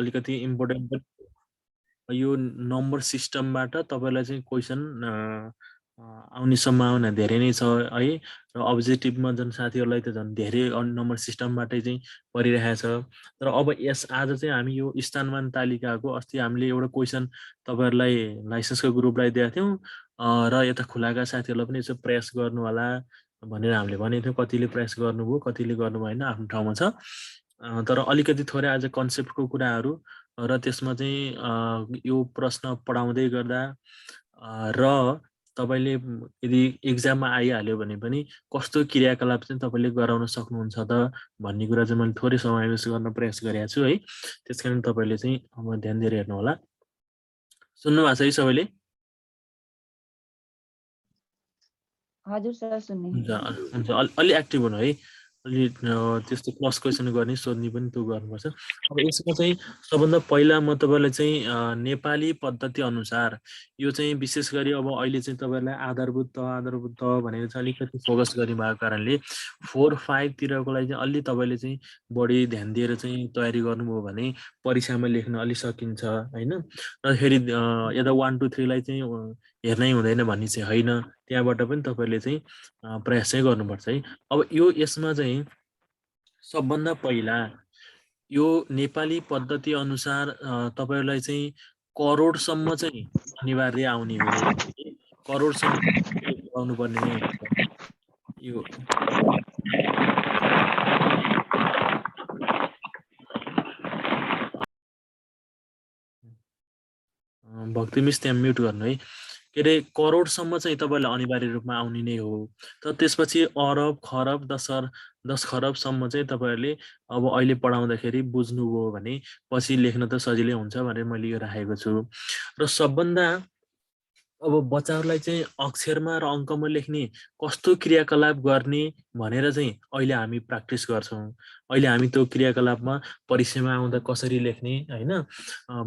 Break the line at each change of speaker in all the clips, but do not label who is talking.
अलिकति इम्पोर्टेन्ट यो नम्बर सिस्टमबाट तपाईलाई चाहिँ क्वेसन आउने सम्भावना धेरै नै छ है र अब्जेक्टिभमा जुन साथीहरूलाई त झन् धेरै नम्बर सिस्टमबाटै चाहिँ परिरहेको छ तर अब आज चाहिँ हामी यो स्थानमान तालिकाको अस्ति हामीले एउटा क्वेसन तपाईहरूलाई लाइसेन्सको ग्रुपलाई दिएको थियौँ र यता खुलाका साथीहरूलाई पनि यसो प्रयास गर्नु होला भनेर हामीले भनेको थियौँ कतिले प्रयास गर्नुभयो कतिले गर्नु भएन आफ्नो ठाउँमा छ तर अलिकति थोरै आज कन्सेप्टको कुराहरू र त्यसमा चाहिँ यो प्रश्न पढाउँदै गर्दा र तपाईले यदि एक्जाममा आइहाल्यो भने पनि कस्तो क्रियाकलाप चाहिँ तपाईले गराउन सक्नुहुन्छ त भन्ने कुरा चाहिँ मैले थोरै समावेश गर्न प्रयास गरेको छु है त्यसकारण तपाईले चाहिँ अब ध्यान दिएर हेर्नु होला सुन्नु भएको छ है सबैले
हजुर सर सुन्ने
हुन्छ अलि एक्टिभ हुनु है अलि त्यस्तो प्लस क्वेसन गर्ने सोध्ने पनि त्यो गर्नुपर्छ अब यसमा चाहिँ सबभन्दा पहिला म तपाईलाई चाहिँ नेपाली पद्धति अनुसार यो चाहिँ विशेष गरी अब अहिले चाहिँ तपाईलाई आधारभूत त भनेर चाहिँ अलिकति फोकस गर्ने भएको कारणले 4, 5 तिरको लागि चाहिँ अलि तपाईले चाहिँ बढी ध्यान दिएर चाहिँ तयारी गर्नुभयो भने परीक्षामा लेख्न अलि सकिन्छ हैन र फेरि यता 1 2 3 लाई चाहिँ हेर्नै हुँदैन भन्ने चाहिँ होइन त्यहाँबाट पनि तपाईले चाहिँ प्रयास चाहिँ गर्नुपर्छ है अब यो यसमा चाहिँ सबभन्दा पहिला यो नेपाली पद्धति अनुसार तपाईहरुलाई चाहिँ करोडसम्म चाहिँ अनिवार्य आउने हो करोडसम्म आउनु पर्ने नै यो भक्ति मिस त्यहाँ म्युट गर्नु है के अरे करोडसम्म चाहिँ तपाईलाई अनिवार्य रूपमा आउने नै हो तर त्यसपछि अरब खरब 10 खरबसम्म चाहिँ तपाईहरुले अब अहिले पढाउँदाखेरि बुझ्नुभयो भने पछि लेख्न त सजिलै हुन्छ भनेर मैले यो राखेको छु र सबभन्दा अब बच्चाहरूलाई चाहिँ अक्षरमा र अङ्कमा लेख्ने कस्तो क्रियाकलाप गर्ने भनेर चाहिँ अहिले हामी प्र्याक्टिस गर्छौँ अहिले हामी त्यो क्रियाकलापमा परीक्षामा आउँदा कसरी लेख्ने हैन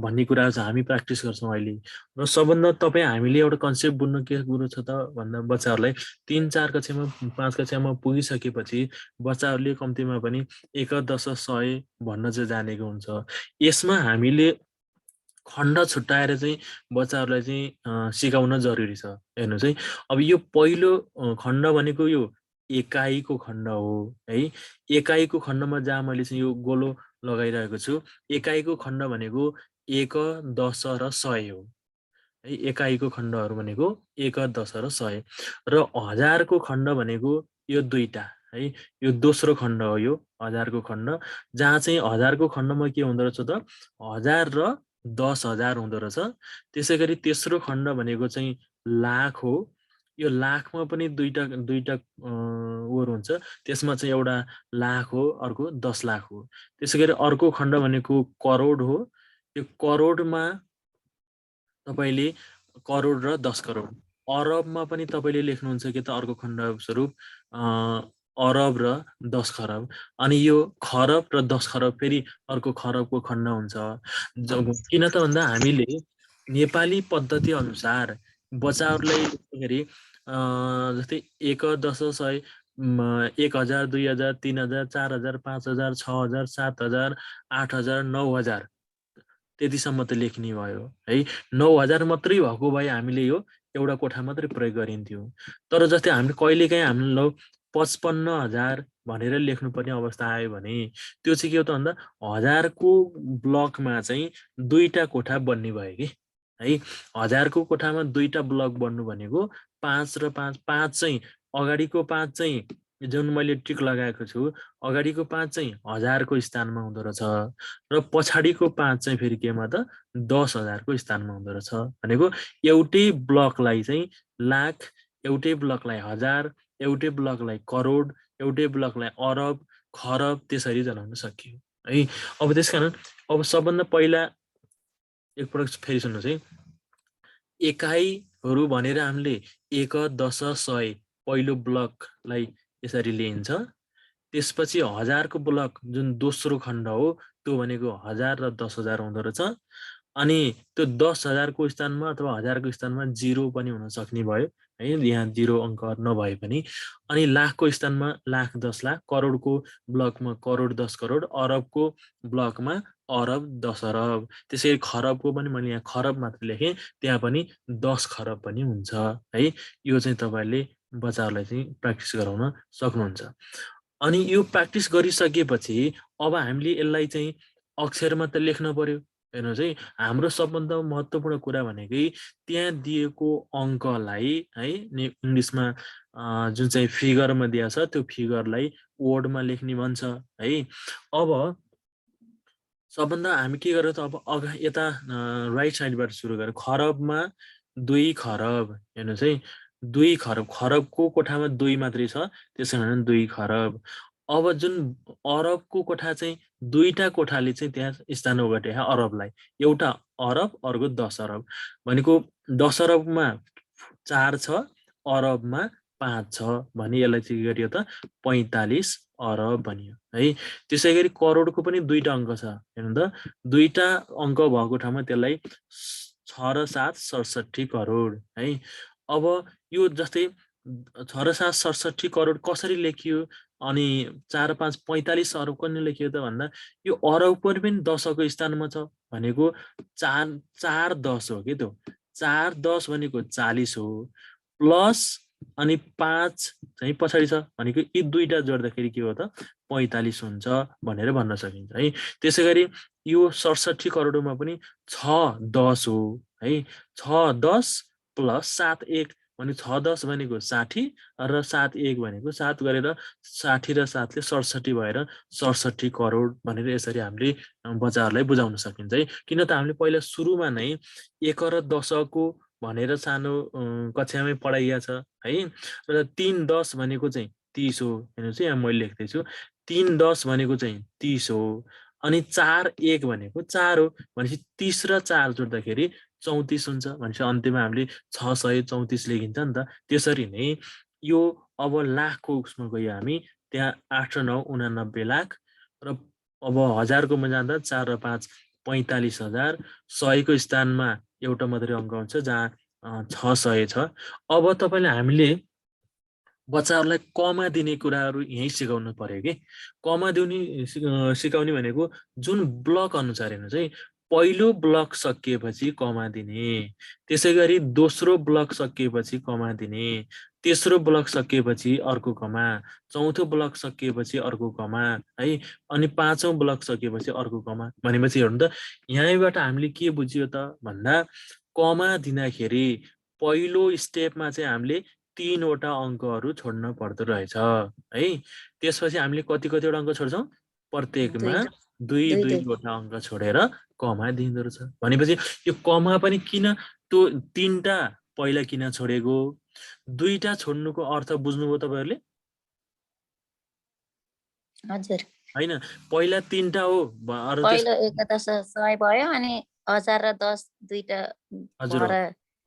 भन्ने कुरा चाहिँ हामी प्र्याक्टिस गर्छौँ अहिले र सबभन्दा तपाईँ हामीले एउटा कन्सेप्ट बुझ्नु के गुरु छ त भन्दा बच्चाहरूलाई 3 4 कक्षामा 5 कक्षामा पुगिसकेपछि बच्चाहरूले कम्तीमा पनि 1 10 100 भन्न चाहिँ जानेको हुन्छ यसमा हामीले खण्ड छुट्याएर चाहिँ बच्चाहरूलाई चाहिँ सिकाउन जरुरी छ हेर्नुहोस् है अब यो पहिलो खण्ड भनेको यो एकाइको खण्ड हो है एकाइको खण्डमा जहाँ मैले चाहिँ यो गोलो लगाइरहेको छु एकाइको खण्ड भनेको 1 10 र 100 हो है एकाइको खण्डहरू भनेको 1 10 र 100 र हजारको खण्ड भनेको यो दुईटा है यो दोस्रो खण्ड हो यो हजारको खण्ड जहाँ चाहिँ हजारको खण्डमा के हुँदो रहेछ त 1000 र 10,000 हुँदो रहेछ त्यसै गरी तेस्रो खण्ड भनेको चाहिँ लाख हो यो लाखमा पनि दुईटा ओर हुन्छ त्यसमा चाहिँ एउटा लाख हो अर्को 10 लाख हो त्यसै गरी अर्को खण्ड भनेको करोड हो यो करोडमा तपाईले करोड र 10 करोड अरबमा पनि तपाईले लेख्नुहुन्छ कि त अर्को खण्ड स्वरूप अरब र 10 खरब अनि यो खरब र 10 खरब फेरि अर्को खरबको खण्ड हुन्छ किन त भन्दा हामीले नेपाली पद्धति अनुसार बच्चाहरूलाई लेख्दाखेरि जस्तै 1 10 100 1000 2000 3000 4000 5000 6000 7000 8000 9000 त्यतिसम्म त लेख्ने भयो है 9000 मात्रै भएको भए हामीले यो एउटा कोठा मात्रै प्रयोग गरिन्थ्यो तर जस्तै हामीले कहिलेकाहीँ हामीले 55,000 भनेर लेख्नुपर्ने अवस्था आयो भने त्यो चाहिँ के हो त भन्दा 1000 को ब्लकमा चाहिँ दुईटा कोठा बन्ने भयो कि है 1000 को कोठामा दुईटा ब्लक बन्नु भनेको 5 र 5 5 चाहिँ अगाडिको 5 चाहिँ जुन मैले टिक लगाएको छु अगाडिको 5 चाहिँ 1000 को स्थानमा हुँदो रहेछ र पछाडिको 5 चाहिँ फेरि केमा त 10,000 को स्थानमा हुँदो रहेछ भनेको एउटै ब्लकलाई चाहिँ लाख एउटै ब्लकलाई हजार एउटै ब्लकलाई करोड एउटै ब्लकलाई अरब खरब त्यसरी जनाउन सकियो है अब त्यसकारण अब सबभन्दा पहिला एकपटक फेरि सुन्नुहोस् है एकाइहरू भनेर हामीले 1 10 100 पहिलो ब्लकलाई यसरी लिइन्छ त्यसपछि 1000 को ब्लक जुन दोस्रो खण्ड हो त्यो भनेको 1000 र 10,000 हुँदो रहेछ अनि त्यो 10,000 को स्थानमा अथवा 1000 को स्थानमा 0 पनि हुन सक्ने भयो है यहाँ 0 अङ्क नभए पनि अनि लाखको स्थानमा लाख 10 लाख करोडको ब्लकमा करोड 10 करोड अरबको ब्लकमा अरब 10 अरब। त्यसैगरी खरबको पनि मैले यहाँ खरब मात्र लेखेँ, त्यहाँ पनि 10 खरब पनि हुन्छ है। यो चाहिँ तपाईँले बच्चाहरूलाई चाहिँ प्र्याक्टिस गराउन सक्नुहुन्छ। अनि यो प्र्याक्टिस गरिसकेपछि अब हामीले यसलाई चाहिँ अक्षरमा त लेख्न पर्यो। हेर्नुहोस् है, हाम्रो सबभन्दा महत्त्वपूर्ण कुरा भनेकै त्यहाँ दिएको अङ्कलाई है, इङ्ग्लिसमा जुन चाहिँ फिगरमा दिएको छ त्यो फिगरलाई वर्डमा लेख्ने भन्छ है। अब सबभन्दा हामी के गरेर त अब यता राइट साइडबाट सुरु गरेर खरबमा 2 खरब। हेर्नुहोस् है, 2 खरब, खरबको कोठामा 2 मात्रै छ, त्यसै कारण 2 खरब। अब जुन अरबको कोठा चाहिँ 2टा कोठाले चाहिँ त्यहाँ स्थान ओगटेको अरबलाई, एउटा अरब अर्को 10 अरब भनेको 10 अरबमा 4 छ, अरबमा 5 छ भने यसलाई चाहिँ के गरियो त 45 अरब भनियो है। त्यसै गरी करोडको पनि 2टा अङ्क छ, हेर्नु त 2टा अङ्क भएको ठाउँमा त्यसलाई 6 र 7 67 करोड है। अब यो जस्तै 6 र 7 67 करोड कसरी लेखियो अनि 4 र 5 45 अरब कसरी लेखियो त भन्दा यो अरब पनि 10को स्थानमा छ भनेको 4 10 हो कि त्यो 4 10 भनेको 40 हो, प्लस अनि 5 चाहिँ पछाडि छ भनेको यी 2टा जोड्दाखेरि के हो त 45 हुन्छ भनेर भन्न सकिन्छ है। त्यसै गरी यो 67 करोडमा पनि 6 10 हो है, 6 10 प्लस 7 1 भने 6 10 भनेको 60 र 7 1 भनेको 7 गरेर 60 र 7 ले 67 भएर 67 करोड भनेर यसरी हामीले बच्चाहरूलाई बुझाउन सकिन्छ है। किन त हामीले पहिला सुरुमा नै 1 र 10को भनेर सानो कक्षामै पढाइया छ है। र 3 10 भनेको चाहिँ 30 हो। हेर्नुहोस् है, यहाँ मैले लेख्दैछु 3 10 भनेको चाहिँ 30 हो। अनि 4 1 भनेको 4 हो भनेपछि 30 र 4 जोड्दाखेरि 34 हुन्छ भनेपछि अन्त्यमा हामीले 634 लेखिन्छ नि त। त्यसरी नै यो अब लाखको उसमा गयो हामी, त्यहाँ 8 र 9 89 लाख र अब हजारकोमा जाँदा 4 र 5 45,000, 100को स्थानमा एउटा मात्रै अङ्क हुन्छ जहाँ 600 छ। अब तपाईँले हामीले बच्चाहरूलाई कमा दिने कुराहरू यहीँ सिकाउनु पर्यो कि कमा दिउने सिकाउने भनेको जुन ब्लक अनुसार हेर्नुहोस् है, पहिलो ब्लक सकिएपछि कमा दिने, त्यसै गरी दोस्रो ब्लक सकिएपछि कमा दिने, तेस्रो ब्लक सकिएपछि अर्को कमा, चौथो ब्लक सकिएपछि अर्को कमा है, अनि 5औँ ब्लक सकिएपछि अर्को कमा भनेपछि हेर्नु त यहीँबाट हामीले के बुझ्यो त भन्दा कमा दिँदाखेरि पहिलो स्टेपमा चाहिँ हामीले 3वटा अङ्कहरू छोड्न पर्दो रहेछ है। त्यसपछि हामीले कतिवटा अङ्क छोड्छौँ, प्रत्येकमा 2-2वटा अङ्क छोडेर कमा दिँदो रहेछ भनेपछि यो कमा पनि किन त्यो 3टा पहिला किन छोडेको, 2टा छोड्नुको अर्थ बुझ्नुभयो तपाईँहरूले?
हजुर
हैन, पहिला 3टा हो
पहिलो 1 10 100 भयो अनि 1000 र 10 2टा
हजुर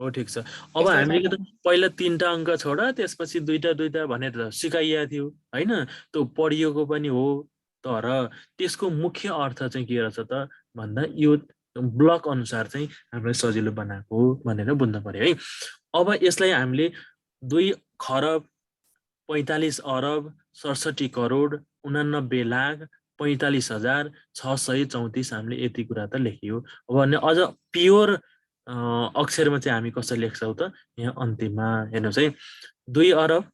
हो ठिक छ। अब
त्यसले
हामीले
गर्दा
त पहिला 3टा अङ्क छोड त्यसपछि 2टा भनेर सिकाइएको थियो हैन, त्यो पढिएको पनि हो, तर त्यसको मुख्य अर्थ चाहिँ के रहेछ त भन्दा यो ब्लक अनुसार चाहिँ हामीलाई सजिलो बनाएको हो भनेर बुझ्नु पर्यो है। अब यसलाई हामीले 2 खरब 45 अरब 67 करोड 89 लाख 45,634 हामीले यति कुरा त लेखियो। अब भने अझ प्योर अक्षरमा चाहिँ हामी कसरी लेख्छौँ त यहाँ अन्तिममा हेर्नुहोस् है, 2 अरब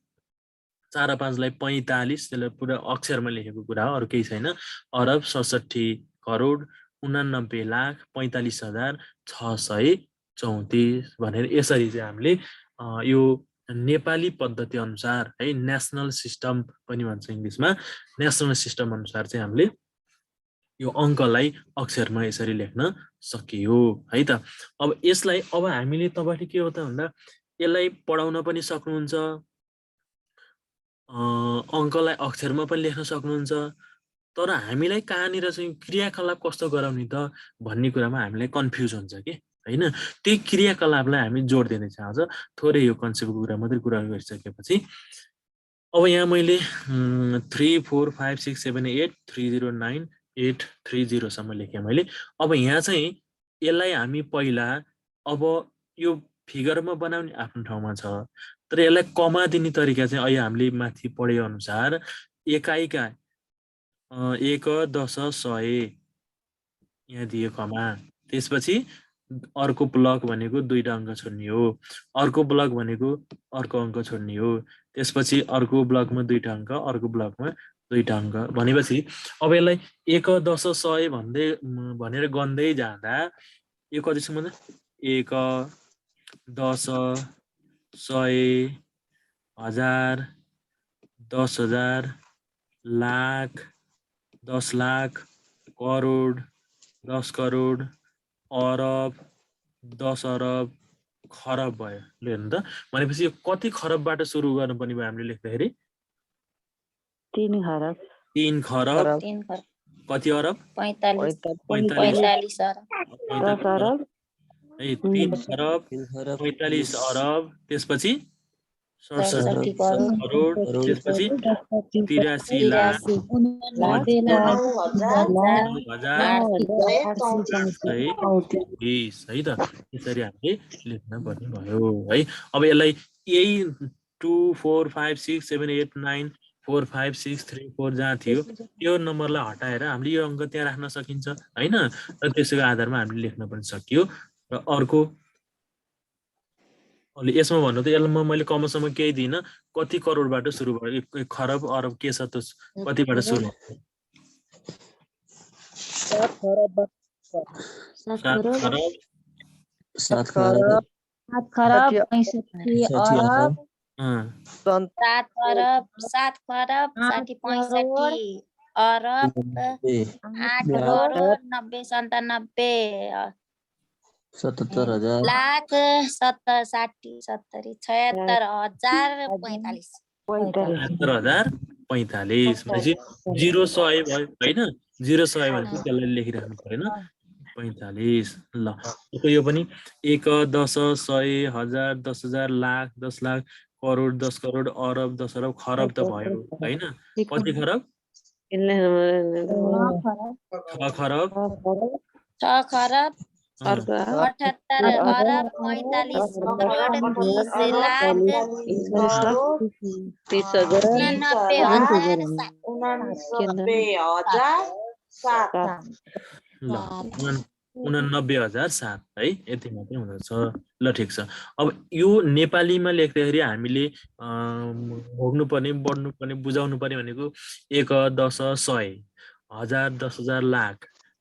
4 र 5 लाई 45, त्यसलाई पुरा अक्षरमा लेखेको कुरा हो, अरू केही छैन। अरब 67 करोड 89 लाख 45,634 भनेर यसरी चाहिँ हामीले यो नेपाली पद्धति अनुसार है, नेसनल सिस्टम पनि भन्छ इङ्ग्लिसमा, नेसनल सिस्टम अनुसार चाहिँ हामीले यो अङ्कलाई अक्षरमा यसरी लेख्न सकियो है त। अब यसलाई अब हामीले तपाईँले के हो त भन्दा यसलाई पढाउन पनि सक्नुहुन्छ, अङ्कलाई अक्षरमा पनि लेख्न सक्नुहुन्छ, तर हामीलाई कहाँनिर चाहिँ क्रियाकलाप कस्तो गराउने त भन्ने कुरामा हामीलाई कन्फ्युज हुन्छ कि हैन। त्यही क्रियाकलापलाई हामी जोड दिँदैछ आज थोरै यो कन्सेप्टको कुरा मात्रै कुरा गरिसकेपछि। अब यहाँ मैले 3 4 5 6 7 8 309 830 सम्म लेखेँ मैले। अब यहाँ चाहिँ यसलाई हामी पहिला अब यो फिगरमा बनाउने आफ्नो ठाउँमा छ, तर यसलाई कमा दिने तरिका चाहिँ अहिले हामीले माथि पढे अनुसार एकाइका 1 10 100 यहाँ दियो कमा, त्यसपछि अर्को ब्लक भनेको दुईटा अङ्क छोड्ने हो, अर्को ब्लक भनेको अर्को अङ्क छोड्ने हो, त्यसपछि अर्को ब्लकमा दुईटा अङ्क, अर्को ब्लकमा दुईटा अङ्क भनेपछि अब यसलाई 1 10 100 भनेर गन्दै जाँदा यो कतिसम्म 1 10 100 1000 10,000 लाख 10 लाख करोड 10 करोड अरब 10 अरब खरब भयो ल हेर्नु त भनेपछि यो कति खरबबाट सुरु गर्नुपर्ने भयो हामीले लेख्दाखेरि
3 खरब
3 खरब
3 खरब
कति अरब
45
45
अरब
10 अरब
है 3 खरब 45 अरब त्यसपछि
67
करोड त्यसपछि 83 लाख 9,020 है त यसरी हामीले लेख्न पर्ने भयो है। अब यसलाई यही 2 4 5 6 7 8 9 4 5 6 3 4 जहाँ थियो त्यो नम्बरलाई हटाएर हामीले यो अङ्क त्यहाँ राख्न सकिन्छ होइन, र त्यसको आधारमा हामीले लेख्न पनि सकियो। र अर्को अहिले यसमा भन्नु त यसलाई मैले कमसम्म केही दिइनँ, कति करोडबाट सुरु भयो, 1 खरब अरब के छ त कतिबाट सुरु भयो?
7 खरब
7 खरब
7 खरब
65 अरब 7 खरब 60 65 अरब 8 करोड 90 97
77,000
लाख 70 60 70 76,045
76,045 भनेपछि 0 100 भयो होइन, 0 100 भनेपछि त्यसलाई लेखिराख्नु परेन 45 ल। यो पनि 1 10 100 1000 10,000 लाख 10 लाख करोड 10 करोड अरब 10 अरब खरब त भयो होइन, कति खरब
6 खरब 78 अरब 45 करोड 30 लाख
89,007 है, यति मात्रै हुँदछ ल। ठिक छ, अब यो नेपालीमा लेख्दाखेरि हामीले भोग्नुपर्ने बढ्नुपर्ने बुझाउनु पर्ने भनेको 1 10 100 1000 10,000 लाख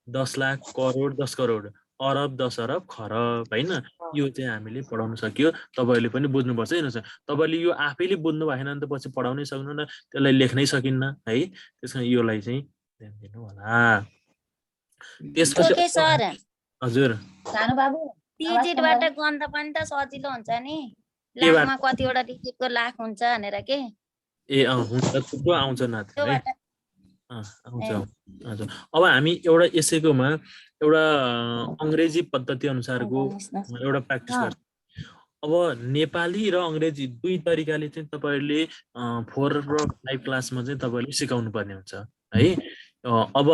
10 लाख करोड 10 करोड अरब 10 अरब खरब होइन, यो चाहिँ हामीले पढाउन सक्यो। तपाईँहरूले पनि बुझ्नुपर्छ। हेर्नुहोस् तपाईँहरूले यो आफैले बुझ्नु भएन भने त पछि पढाउनै सक्नुहुन्न, त्यसलाई लेख्नै सकिन्न है, त्यस कारण योलाई चाहिँ ध्यान दिनु होला। त्यसपछि हजुर
डिजिटबाट गन्दा पनि त सजिलो हुन्छ नि, लाखमा कतिवटा डिजिटको लाख हुन्छ भनेर के
ए हुन्छ थुप्रो आउँछ नाथे है आउँछ हजुर। अब हामी एउटा यसैकोमा एउटा अङ्ग्रेजी पद्धति अनुसारको एउटा प्र्याक्टिस गर्छ। अब नेपाली र अङ्ग्रेजी दुई तरिकाले चाहिँ तपाईँहरूले 4 र 5 क्लासमा चाहिँ तपाईँहरूले सिकाउनु पर्ने हुन्छ है। अब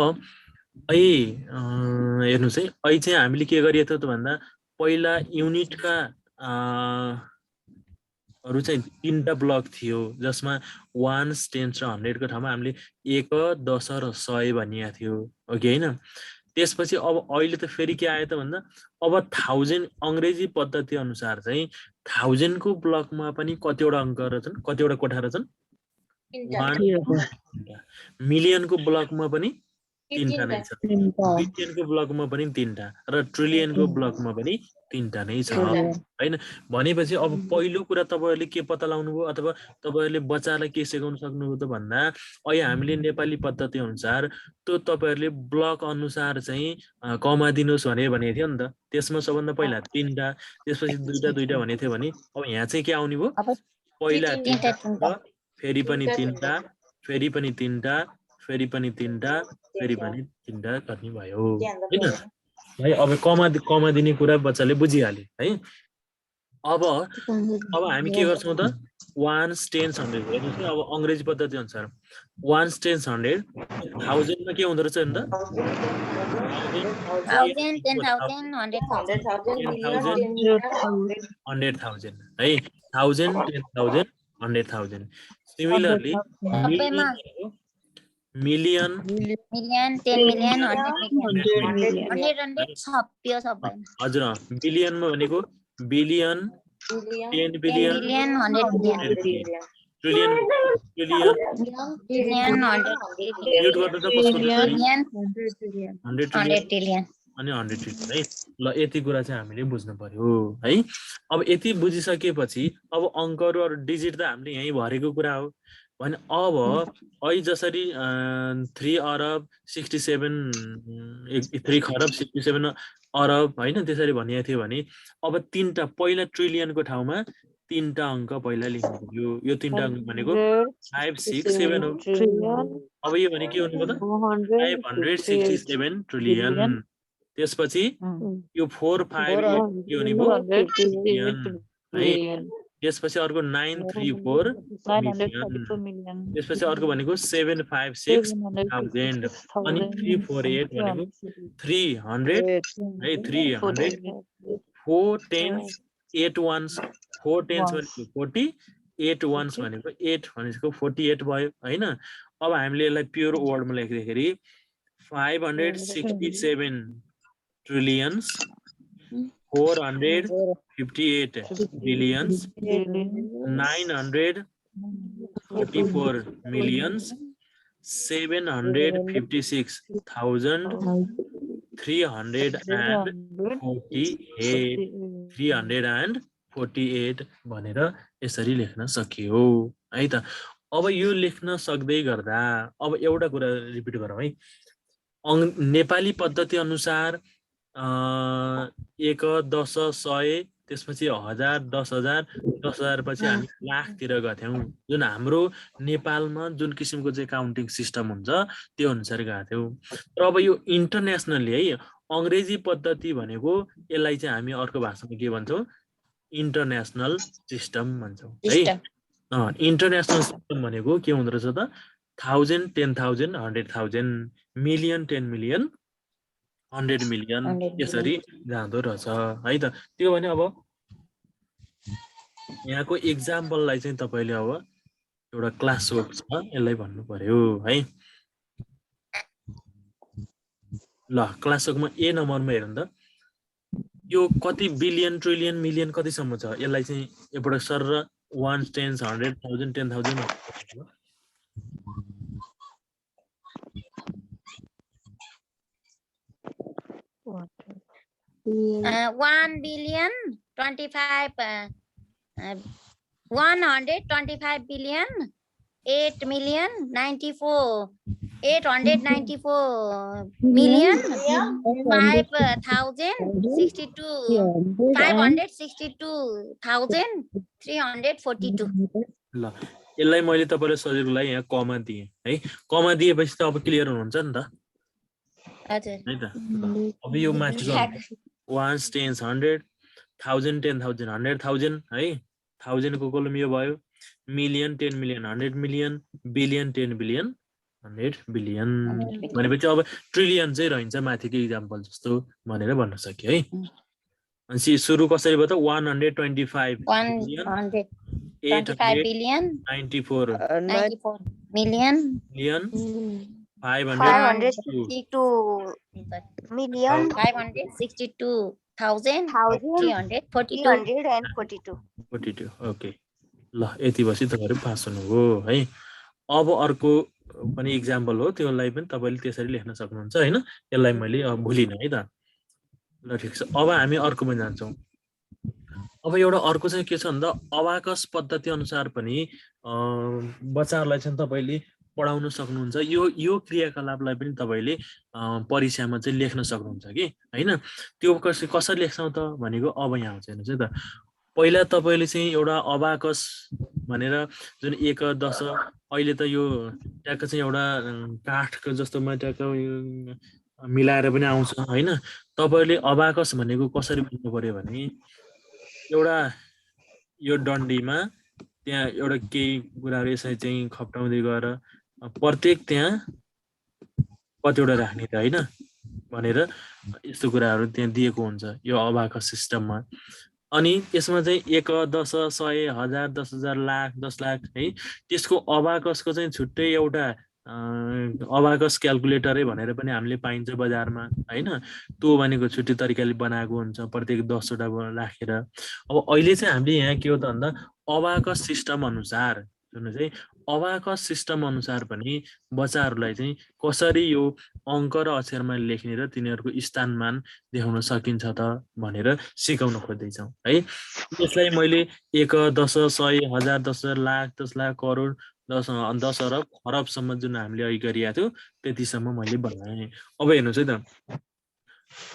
हेर्नुहोस् है, अहिले चाहिँ हामीले के गरिएको थियो त भन्दा पहिला युनिटका हरू चाहिँ 3टा ब्लक थियो जसमा 1 10 र 100 को ठाउँमा हामीले 1 10 र 100 भनिएको थियो ओके होइन। त्यसपछि अब अहिले त फेरि के आयो त भन्दा अब 1000 अङ्ग्रेजी पद्धति अनुसार चाहिँ 1000 को ब्लकमा पनि कतिवटा अङ्क रहेछन्, कतिवटा कोठा रहेछन्, 1 मिलियनको ब्लकमा पनि 3टा नै छ, बिलियनको ब्लकमा पनि 3टा र ट्रिलियनको ब्लकमा पनि 3टा नै छ हैन। भनेपछि अब पहिलो कुरा तपाईहरुले के पत्ता लगाउनु भयो अथवा तपाईहरुले बच्चालाई के सिकाउन सक्नुभयो त भन्दा अहिले हामीले नेपाली पद्धति अनुसार त्यो तपाईहरुले ब्लक अनुसार चाहिँ कमा दिनुस् भनेको थियो नि त। त्यसमा सबभन्दा पहिला 3टा, त्यसपछि 2टा भनेको थियो भने अब यहाँ चाहिँ के आउने भयो, पहिला 3टा फेरि पनि 3टा, फेरि पनि 3टा, फेरि पनि 3टा, फेरि पनि 3टा गर्ने भयो हैन है। अब कमा दिने कुरा बच्चाले बुझिहाल्यो है। अब हामी के गर्छौं त 1 10 100 हेर्नुस् है। अब अंग्रेजी पद्धति अनुसार 1 10 100 1000 मा के हुँदो रहेछ नि त
1000 10,000
100,000 है। 1000 10,000 100,000 similarly million
million 10 million 100 million 100 छप्यो सबैमा
हजुर बिलियनमा भनेको billion 10
10
billion
billion 100 billion
trillion trillion
billion 100
mute गर्नु त कसको
बिलियन
100 ट्रिलियन
100 ट्रिलियन
अनि 100 ट्रिलियन है ल यति कुरा चाहिँ हामीले बुझ्नु पर्यो है अब यति बुझिसकेपछि अब अङ्कहरू अरू डिजिट त हामीले यहीँ भरेको कुरा हो भने अब अहिले जसरी 3 अरब 67 3 खरब 67 अरब होइन त्यसरी भनिएको थियो भने अब तीनटा पहिला ट्रिलियनको ठाउँमा तीनटा अङ्क पहिला लेख्नु पर्यो यो तीनटा अङ्क भनेको 5 6 7 हो अब यो भने के हुनु त 567 ट्रिलियन त्यसपछि यो 4 5 के हुने भयो बिलियन है त्यसपछि अर्को 934 मिलियन त्यसपछि अर्को भनेको 756,000 अनि 348 भनेको 300 है 300 4 10s 8 ones 4 10s भनेको 40 8 ones भनेको 8 भनेको 48 भयो हैन अब हामीले यसलाई प्योर वर्डमा लेख्दाखेरि 567 trillions 458 billions 944 millions 756,348 भनेर यसरी लेख्न सकियो है त अब यो लेख्न सक्दै गर्दा अब एउटा कुरा रिपिट गरौँ है नेपाली पद्धति अनुसार 1 10 100 त्यसपछि 1000 10,000 10,000 पछि हामी लाखतिर गथ्यौं जुन हाम्रो नेपालमा जुन किसिमको चाहिँ काउन्टिङ सिस्टम हुन्छ त्यो अनुसार गथ्यौं तर अब यो इन्टरनेसनली है अंग्रेजी पद्धति भनेको यसलाई चाहिँ हामी अर्को भाषामा के भन्छौं इन्टरनेसनल सिस्टम भन्छौं है इन्टरनेसनल सिस्टम भनेको के हुँदो रहेछ त 1000 10,000 100,000 मिलियन 10 मिलियन 100 मिलियन यसरी जाँदो रहेछ है त त्यो भने अब यहाँको एक्जाम्पललाई चाहिँ तपाईले अब एउटा क्लास वर्क छ यसलाई भन्नु पर्यो है ल क्लास वर्कमा ए नम्बरमा हेर्नु त यो कति बिलियन ट्रिलियन मिलियन कति सम्म छ यसलाई चाहिँ एबाट sir 1 10 100,000 10,000
1 billion 25 125 billion 8 million 94 894 million 562,342
ल यसलाई मैले तपाईलाई सजिलोलाई यहाँ कमा दिए है कमा दिएपछि त अब क्लियर हुनुहुन्छ नि त
हजुर
है त अब यो माथिको 1 10 100 1000 10,000 100,000 है 1000 को कोलम यो भयो million 10 million 100 million billion 10 billion 100 billion भनेपछि अब ट्रिलियन चाहिँ रहन्छ माथिको एक्जाम्पल जस्तो भनेर भन्न सकियो है अनि सुरु कसरी भयो त 125
billion
94
million
562 million
562,342
ओके ल यति बसी तपाईहरु पास हुनुभयो है अब अर्को पनि एक्जाम्पल हो त्यसलाई पनि तपाईले त्यसरी लेख्न सक्नुहुन्छ हैन यसलाई मैले भुलिन है त ल ठीक छ अब हामी अर्कोमा जान्छौं अब एउटा अर्को चाहिँ के छ भन्दा अबाकस पद्धति अनुसार पनि बच्चाहरुलाई चाहिँ तपाईले पढाउन सक्नुहुन्छ यो क्रियाकलापलाई पनि तपाईले परीक्षामा चाहिँ लेख्न सक्नुहुन्छ कि हैन त्यो कसरी लेख्छौं त भनेको अब यहाँ आउँछ हेर्नुस् है त पहिला तपाईले चाहिँ एउटा अबाकस भनेर जुन 1 10 अहिले त यो ट्याक्क चाहिँ एउटा काठको जस्तोमा ट्याक्क मिलाएर पनि आउँछ हैन तपाईले अबाकस भनेको कसरी बुझ्नु पर्यो भने एउटा यो डन्डीमा त्यहाँ एउटा केही कुराहरु यसै चाहिँ खप्टाउँदै गएर प्रत्येक त्यहाँ कतिवटा राख्ने त हैन भनेर यस्तो कुराहरु त्यहाँ दिएको हुन्छ यो अबाकस सिस्टममा अनि यसमा चाहिँ 1 10 100 1000 10,000 लाख 10 लाख है त्यसको अबाकसको चाहिँ छुट्टै एउटा अबाकस क्याल्कुलेटरै भनेर पनि हामीले पाइन्छ बजारमा हैन। त्यो भनेको छुट्टै तरिकाले बनाएको हुन्छ प्रत्येक 10 वटा राखेर। अब अहिले चाहिँ हामीले यहाँ के हो त भन्दा अबाकस सिस्टम अनुसार सुन्नुहोस् है, अबाकस सिस्टम अनुसार पनि बच्चाहरूलाई चाहिँ कसरी यो अङ्क र अक्षरमा लेख्ने र तिनीहरूको स्थानमान देखाउन सकिन्छ त भनेर सिकाउन खोज्दैछौँ है। यसलाई मैले 1 10 100 1000 10,000 लाख 10 लाख करोड 10 अरब खरबसम्म जुन हामीले अघि गरिएको थियो त्यतिसम्म मैले बनाएँ। अब हेर्नुहोस् है त,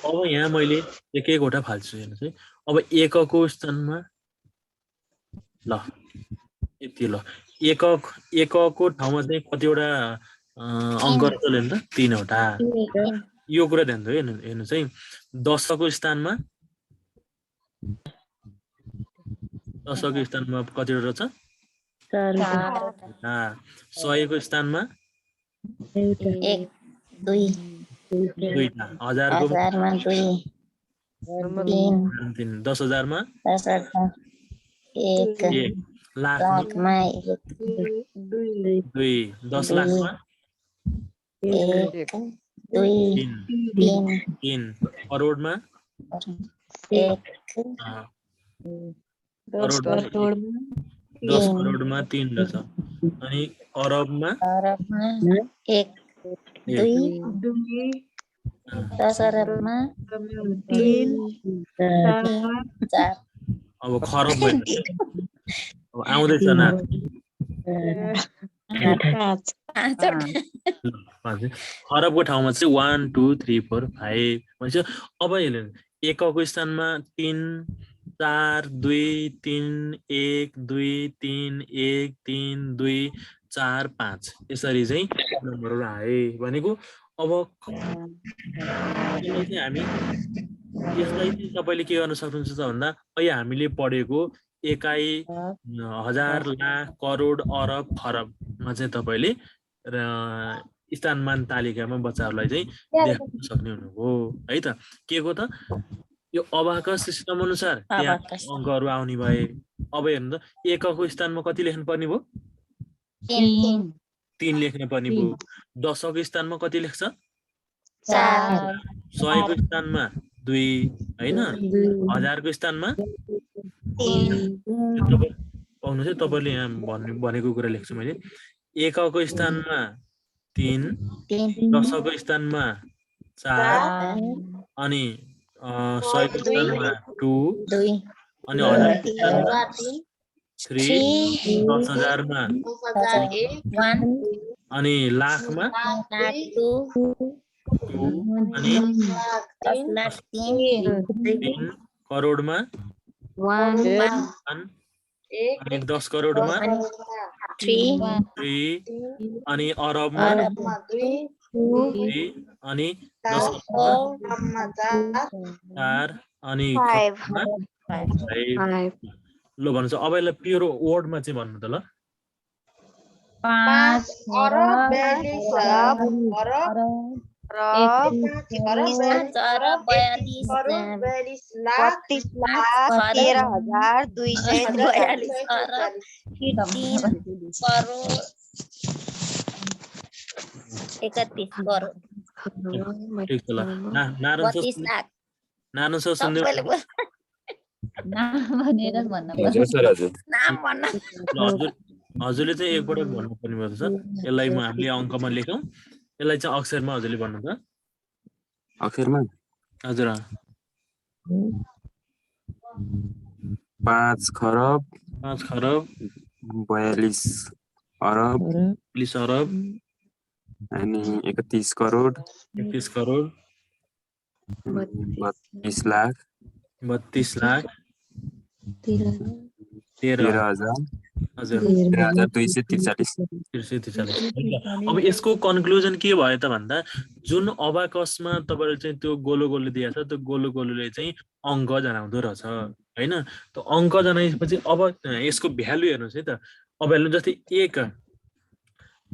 अब यहाँ मैले एक एकवटा फाल्छु हेर्नुहोस् है। अब एकको स्थानमा ल यति ल एकको ठाउँमा चाहिँ कतिवटा अङ्क रहेछ नि त 3 वटा। यो कुरा ध्यान दियो हेर्नुहोस् है। 10को स्थानमा 10को स्थानमा कतिवटा रहेछ? 100को स्थानमा
1 2
दुईटा, 1000को 3, 10,000 मा 1, लाखमा 2, 10 लाखमा 3, करोडमा 10 करोडमा 3 रहेछ। अनि अरबमा
1 2 10 अरबमा 3 4।
अब खरब भयो। अब आउँदैछ ना खरबको ठाउँमा चाहिँ 1 2 3 4 5 भन्छ। अब हेर्नु एकको स्थानमा 3 4 2 3 1 2 3 1 3 2 4 5 यसरी चाहिँ नम्बरहरू आए भनेको। अब यसलाई चाहिँ हामी यसलाई चाहिँ तपाईँले के गर्न सक्नुहुन्छ त भन्दा अहिले हामीले पढेको एकाइ, हजार, लाख, करोड, अरब, खरबमा चाहिँ तपाईँले स्थानमान तालिकामा बच्चाहरूलाई चाहिँ देखाउन सक्ने हुनुभयो है त। के को त यो अबाकस सिस्टम अनुसार त्यहाँ अङ्कहरू आउने भए। अब हेर्नु त एकको स्थानमा कति लेख्नु पर्ने भयो? 3 लेख्नु पर्ने भयो। 10को स्थानमा कति लेख्छ?
4।
100को स्थानमा 2 हैन। 1000को स्थानमा
3।
पाउनुहोस् है, तपाईँले यहाँ भनेको कुरा लेख्छु मैले। एकको स्थानमा 3, 10को स्थानमा 4 अनि 100को स्थानमा 2 अनि 1000को स्थानमा 3, 10,000मा
1
अनि लाखमा
2
अनि
10 लाख 3
करोडमा
1
अनि 10 करोडमा
3
अनि अरबमा 2 अनि 10 4 अनि 5। ल भन्नु छ। अब यसलाई प्योर वर्डमा चाहिँ भन्नु त ल।
5 अरब
42 लाख
13,042,000 करोड 31 करोड
ठिक छ ल। नारायण सर सुन्दै हजुरले चाहिँ एकपटक भन्नुपर्ने भयो सर। यसलाई हामीले अङ्कमा लेखौँ, यसलाई चाहिँ अक्षरमा हजुरले भन्नु त।
अक्षरमा
हजुर
5 खरब 42 अरब
40 अरब
अनि 31 करोड
31 करोड
32 लाख 13,000
हजुर
13,243।
अब यसको कन्क्लुजन के भयो त भन्दा जुन अबाकसमा तपाईँले चाहिँ त्यो गोलो गोलो दिएको छ त्यो गोलो गोलोले चाहिँ अङ्क जनाउँदो रहेछ हैन। त्यो अङ्क जनाएपछि अब यसको भ्यालु हेर्नुहोस् है त। अब हेर्नु जस्तै 1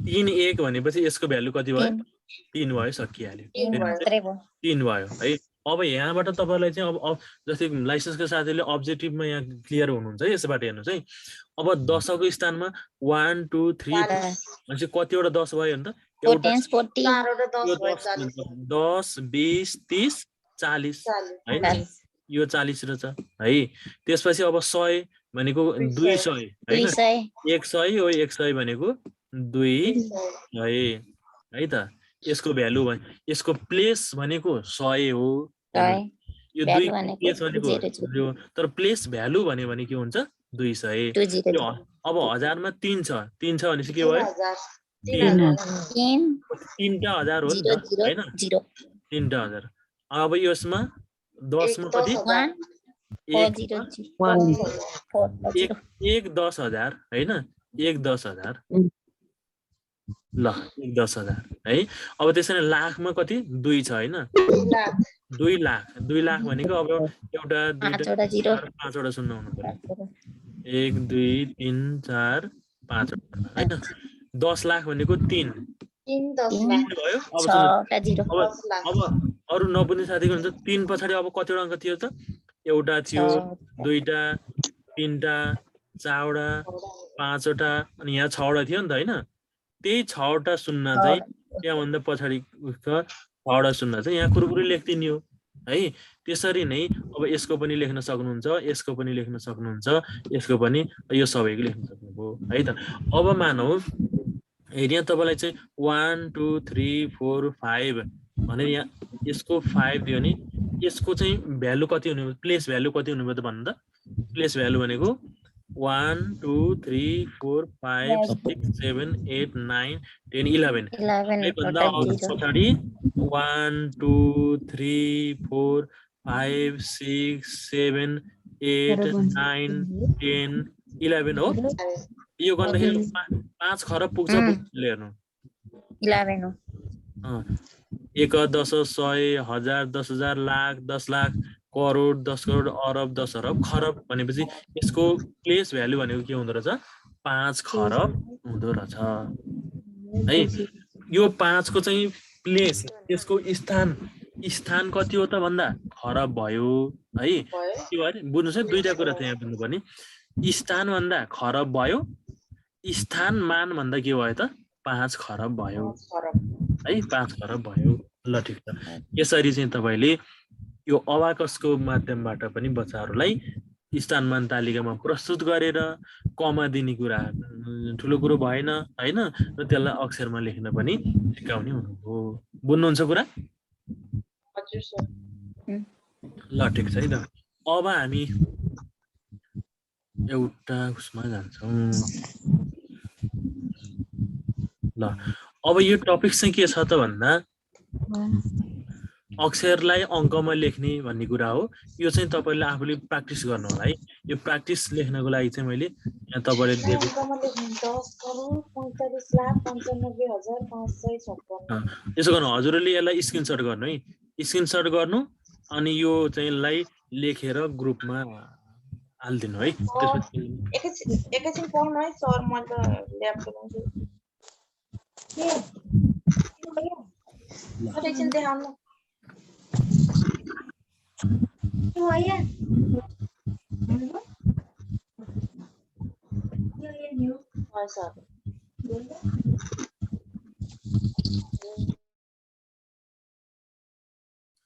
3 1 भनेपछि यसको भ्यालु कति भयो? 3 भयो, सकिहाल्यो। 3 भयो है। अब यहाँबाट तपाईलाई चाहिँ अब जस्तै लाइसेन्सका साथीले अब्जेक्टिभमा यहाँ क्लियर हुनुहुन्छ है, यसबाट हेर्नुहोस् है। अब 10 को स्थानमा 1 2 3 भनेपछि कतिवटा 10 भयो नि त? एउटा
10 40
यो 10 20 30 40 हैन, यो 40 रहेछ है। त्यसपछि अब 100 भनेको 200 हैन, 100 हो, 100 भनेको 200 है त। यसको भ्यालु यसको प्लेस भनेको 100 हो, यो 2 प्लेस भनेको 0, तर प्लेस भ्यालु भन्यो भने के हुन्छ 200। अब 1000 मा 3 छ, 3 छ भनेपछि के भयो 3टा 1000 हो नि त हैन, 3टा 1000। अब यसमा 10 मा कति 1 10,000 हैन, 1 10,000 ल 1 10,000 है। अब त्यसैले लाखमा कति 2 छ हैन, 2 लाख 2 लाख भनेको अब एउटा 2टा 5वटा शून्य हुनु पर्यो, 1 2 3 4 5 हैन। 10 लाख भनेको 3 भयो। अब अरु नबुझ्ने साथीको हुन्छ 3 पछाडि अब कतिवटा अङ्क थियो त? एउटा थियो, 2टा 3टा 4वटा 5वटा अनि यहाँ 6वटा थियो नि त हैन। त्यही 6वटा शून्य चाहिँ त्यहाँभन्दा पछाडि 6वटा शून्य चाहिँ यहाँ कुरुकुरु लेख्दिने हो है। त्यसरी नै अब यसको पनि लेख्न सक्नुहुन्छ, यसको पनि लेख्न सक्नुहुन्छ, यसको पनि, यो सबैको लेख्न सक्नुभयो है त। अब मानौ यहाँ तपाईलाई चाहिँ 1 2 3 4 5 भनेर यहाँ यसको 5 दियो नि, यसको चाहिँ भ्यालु कति हुने, प्लेस भ्यालु कति हुने भयो त भन्नु त? प्लेस भ्यालु भनेको 1 2 3 4 5 6 7 8 9 10 11 भन्दा पछाडि 1 2 3 4 5 6 7 8 9 10 11 हो। यो गर्दाखेरि 5 खरब पुग्छ हेर्नु,
11 हो।
1 10 100 1000 10,000 लाख 10 लाख करोड 10 करोड अरब 10 अरब खरब भनेपछि यसको प्लेस भ्यालु भनेको के हुँदो रहेछ 5 खरब हुँदो रहेछ है। यो 5 को चाहिँ प्लेस, यसको स्थान कति हो त भन्दा खरब भयो है। के भयो बुझ्नुस् है, दुईटा कुरा छ यहाँ बुझ्नुपर्ने। स्थान भन्दा खरब भयो, स्थान मान भन्दा के भयो त 5 खरब भयो है, 5 खरब भयो। ल ठिक छ। यसरी चाहिँ तपाईले यो अबाकसको माध्यमबाट पनि बच्चाहरूलाई स्थानमान तालिकामा प्रस्तुत गरेर कमा दिने कुरा ठुलो कुरो भएन हैन, र त्यसलाई अक्षरमा लेख्न पनि सिकाउने हुनुभयो। बुझ्नुहुन्छ कुरा?
हजुर सर।
ल ठिक छ है त। अब हामी एउटा उसमा जान्छौँ। ल अब यो टपिक चाहिँ के छ त भन्दा अक्षरलाई अङ्कमा लेख्ने भन्ने कुरा हो। यो चाहिँ तपाईले आफूले प्र्याक्टिस गर्नु होला है। यो प्र्याक्टिस लेख्नको लागि चाहिँ मैले यहाँ तपाईले दिएको यसो गर्नु, हजुरले यसलाई स्क्रिनशट गर्नु है, स्क्रिनशट गर्नु अनि यो चाहिँ लाई लेखेर ग्रुपमा हाल्दिनु है।
एकैछिन पढ्नु है सर, म त ल्यापटप एकैछिन देखाउनु।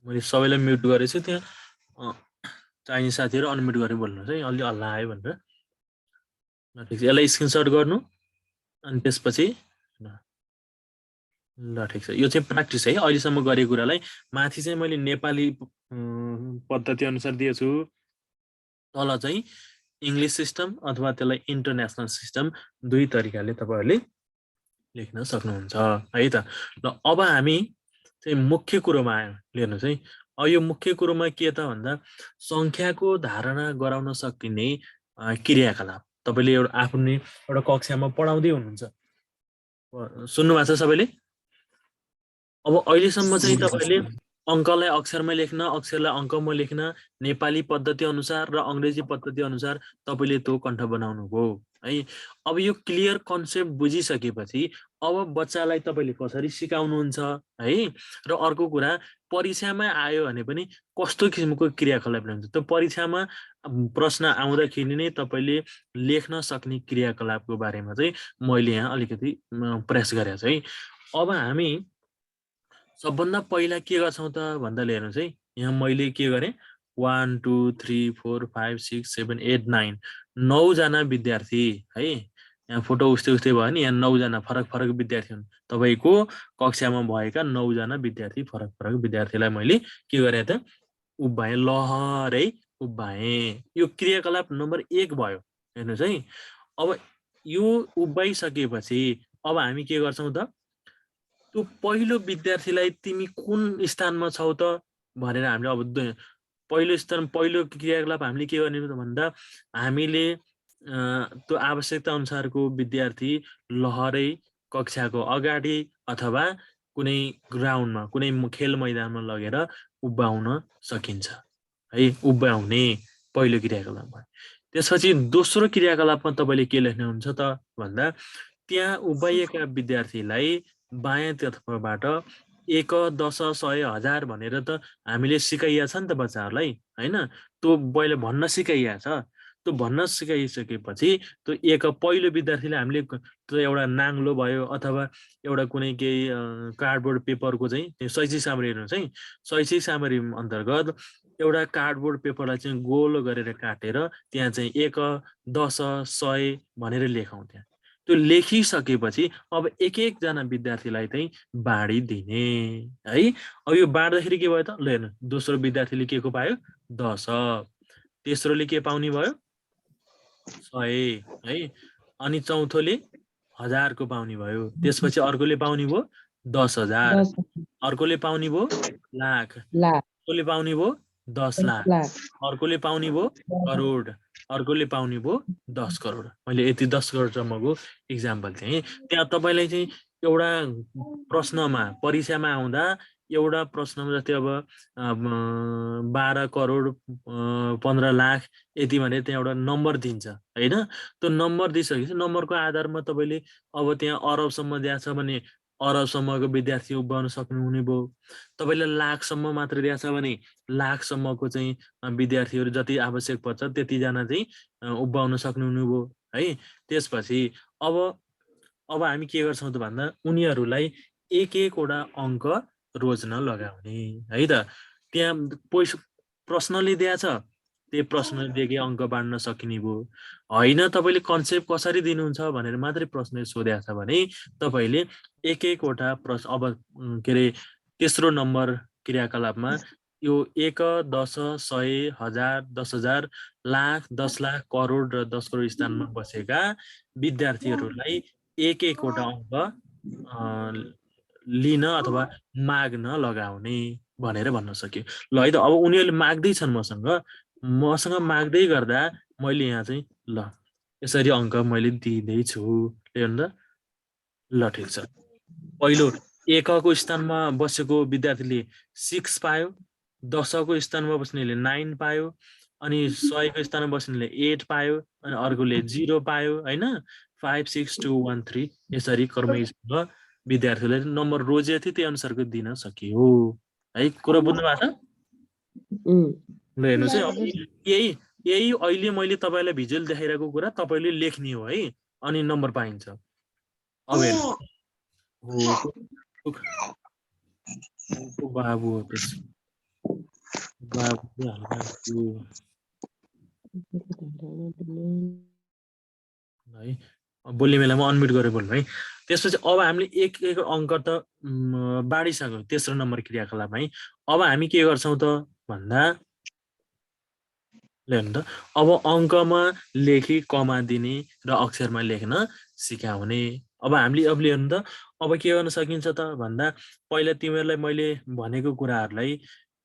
मैले सबैलाई म्युट गरेको छु, त्यहाँ चाहिने साथीहरू अनम्युट गरेर बोल्नुहोस् है, अलि हल्ला आयो भनेर। ल ठिक छ, यसलाई स्क्रिनशट गर्नु अनि त्यसपछि ल ठिक छ। यो चाहिँ प्र्याक्टिस है, अहिलेसम्म गरेको कुरालाई। माथि चाहिँ मैले नेपाली पद्धति अनुसार दिएछु, तल चाहिँ इङ्ग्लिस सिस्टम अथवा त्यसलाई इन्टरनेसनल सिस्टम, दुई तरिकाले तपाईहरूले लेख्न सक्नुहुन्छ है त। ल अब हामी चाहिँ मुख्य कुरोमा आयो, हेर्नुहोस् है। अब यो मुख्य कुरोमा के त भन्दा सङ्ख्याको धारणा गराउन सकिने क्रियाकलाप तपाईले एउटा आफ्नो एउटा कक्षामा पढाउँदै हुनुहुन्छ, सुन्नुभएको छ सबैले? अब अहिलेसम्म चाहिँ तपाईले अङ्कलाई अक्षरमा लेख्न, अक्षरलाई अङ्कमा लेख्न नेपाली पद्धति अनुसार र अङ्ग्रेजी पद्धति अनुसार तपाईले त्यो कण्ठ बनाउनु भयो है। अब यो क्लियर कन्सेप्ट बुझिसकेपछि अब बच्चालाई तपाईँले कसरी सिकाउनुहुन्छ है। र अर्को कुरा परीक्षामा आयो भने पनि कस्तो किसिमको क्रियाकलाप हुन्छ, त्यो परीक्षामा प्रश्न आउँदाखेरि नै तपाईँले लेख्न सक्ने क्रियाकलापको बारेमा चाहिँ मैले यहाँ अलिकति प्रयास गरेको छु है। अब हामी सबभन्दा पहिला के गर्छौँ त भन्दाले हेर्नुहोस् है, यहाँ मैले के गरेँ 1 2 3 4 5 6 7 8 9 9जना विद्यार्थी है। यहाँ फोटो उस्तै उस्तै भयो नि, यहाँ 9जना फरक फरक विद्यार्थी हुन्। तपाईँको कक्षामा भएका 9जना विद्यार्थी फरक फरक विद्यार्थीलाई मैले के गरेँ त उभ्याएँ, लहरै उभ्याएँ। यो क्रियाकलाप नम्बर 1 भयो। हेर्नुहोस् है, अब यो उभ्याइसकेपछि अब हामी के गर्छौँ त, त्यो पहिलो विद्यार्थीलाई तिमी कुन स्थानमा छौ त भनेर हामीले अब पहिलो स्थान पहिलो क्रियाकलाप हामीले के गर्ने त भन्दा हामीले त्यो आवश्यकता अनुसारको विद्यार्थी लहरै कक्षाको अगाडि अथवा कुनै ग्राउन्डमा कुनै खेल मैदानमा लगेर उभ्याउन सकिन्छ है। उभ्याउने पहिलो क्रियाकलाप भयो। त्यसपछि दोस्रो क्रियाकलापमा तपाईँले के लेख्नुहुन्छ त भन्दा त्यहाँ उभ्याइएका विद्यार्थीलाई बायाँ तर्फबाट 1 10 100 1000 भनेर त हामीले सिकाइया छ नि त बच्चाहरूलाई हैन। त्यो मैले भन्न सिकाइया छ। त्यो भन्न सिकाइसकेपछि त्यो एक पहिलो विद्यार्थीले हामीले त्यो एउटा नाङ्लो भयो अथवा एउटा कुनै केही कार्डबोर्ड पेपरको चाहिँ त्यो शैक्षिक सामग्री हेर्नुहोस् है, शैक्षिक सामग्री अन्तर्गत एउटा कार्डबोर्ड पेपरलाई चाहिँ गोल गरेर काटेर त्यहाँ चाहिँ 1 10 100 भनेर लेखौँ। त्यहाँ त्यो लेखिसकेपछि अब एक एकजना विद्यार्थीलाई चाहिँ बाँडिदिने है। अब यो बाँड्दाखेरि के भयो त, ल हेर्नु, दोस्रो विद्यार्थीले के को पायो 10, तेस्रोले के पाउने भयो 100 है, अनि चौथोले 1000 को पाउने भयो। त्यसपछि अर्कोले पाउने भयो 10,000, अर्कोले पाउने भयो लाख, अर्कोले पाउने भयो 10 लाख, अर्कोले पाउने भयो करोड, अर्कोले पाउने भयो 10 करोड। मैले यति 10 करोडसम्मको इक्जाम्पल थिएँ। त्यहाँ तपाईँलाई चाहिँ एउटा प्रश्नमा परीक्षामा आउँदा एउटा प्रश्नमा जस्तै अब 12 करोड 15 लाख यति भनेर त्यहाँ एउटा नम्बर दिन्छ हैन। त्यो नम्बर दिइसकेपछि नम्बरको आधारमा तपाईँले अब त्यहाँ अरबसम्म दिएको छ भने अरबसम्मको विद्यार्थी उभ्याउन सक्नुहुने भयो। तपाईँले लाखसम्म मात्र दिएको छ भने लाखसम्मको चाहिँ विद्यार्थीहरू जति आवश्यक पर्छ त्यतिजना चाहिँ उभ्याउन सक्नुहुने भयो है। त्यसपछि अब हामी के गर्छौँ त भन्दा उनीहरूलाई एक एकवटा अङ्क रोज्न लगाउने है त। त्यहाँ प्रश्नले दिएको छ, त्यही प्रश्न दिएकै अङ्क बाँड्न सकिने भयो होइन। तपाईँले कन्सेप्ट कसरी दिनुहुन्छ भनेर मात्रै प्रश्न सोधेको छ भने तपाईँले एक एकवटा प्रश्न अब के अरे तेस्रो नम्बर क्रियाकलापमा यो 1 10 100 1000 10,000 लाख 10 लाख करोड र 10 करोड स्थानमा बसेका विद्यार्थीहरूलाई एक एकवटा अङ्क लिन अथवा माग्न लगाउने भनेर भन्न सक्यो। ल है त, अब उनीहरूले माग्दैछन् मसँग माग्दै गर्दा मैले यहाँ चाहिँ ल यसरी अङ्क मैले दिँदैछु हेर्नु त। ल ठिक छ, पहिलो 1 को स्थानमा बसेको विद्यार्थीले 6 पायो, 10 को स्थानमा बस्नेले 9 पायो, अनि 100 को स्थानमा बस्नेले 8 पायो, अनि अर्कोले 0 पायो हैन। 5 6 2 1 3 यसरी क्रमैसँग विद्यार्थीले नम्बर रोजेको थियो त्यही अनुसारको दिन सकियो है। कुरा बुझ्नु भएको छ? ल हेर्नुहोस् है, अब यही अहिले मैले तपाईँलाई भिजुअल देखाइरहेको कुरा तपाईँले लेख्ने हो है, अनि नम्बर पाइन्छ। अब हेर्नु बाबु हो है, बोल्ने बेलामा अनम्युट गरेर बोल्नु है। त्यसपछि अब हामीले एक एक अङ्क त बाँडिसक्यौँ तेस्रो नम्बर क्रियाकलाप है। अब हामी के गर्छौँ त भन्दा हेर्नु त, अब अङ्कमा लेखी कमा दिने र अक्षरमा लेख्न सिकाउने। अब हामीले अब हेर्नु त, अब के गर्न सकिन्छ त भन्दा पहिला तिमीहरूलाई मैले भनेको कुराहरूलाई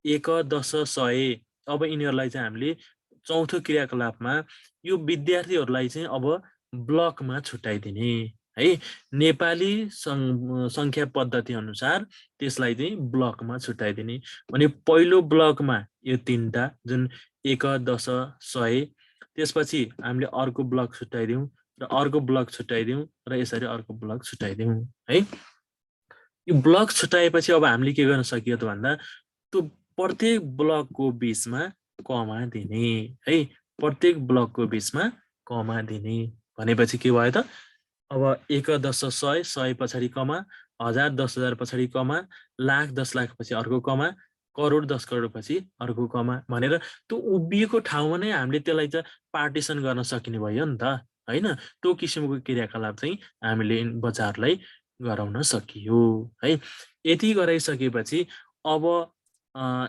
1 10 100 अब यिनीहरूलाई चाहिँ हामीले चौथो क्रियाकलापमा यो विद्यार्थीहरूलाई चाहिँ अब ब्लकमा छुट्याइदिने है। नेपाली सङ्ख्या पद्धति अनुसार त्यसलाई चाहिँ ब्लकमा छुट्याइदिने भने पहिलो ब्लकमा यो 3टा जुन 1 10 100, त्यसपछि हामीले अर्को ब्लक छुट्याइदिउँ र अर्को ब्लक छुट्याइदिउँ र यसरी अर्को ब्लक छुट्याइदिउँ है। यो ब्लक छुट्याएपछि अब हामीले के गर्न सकियो त भन्दा त्यो प्रत्येक ब्लकको बीचमा कमा दिने है। प्रत्येक ब्लकको बीचमा कमा दिने भनेपछि के भयो त अब 1 10 100 100 पछाडि कमा 1000 10,000 पछाडि कमा लाख 10 लाख पछि अर्को कमा करोड 10 करोड पछि अर्को कमा भनेर त्यो उभिएको ठाउँमा नै हामीले त्यसलाई चाहिँ पार्टिसन गर्न सकिने भयो नि त हैन। त्यो किसिमको क्रियाकलाप चाहिँ हामीले बच्चाहरूलाई गराउन सकियो है। यति गराइसकेपछि अब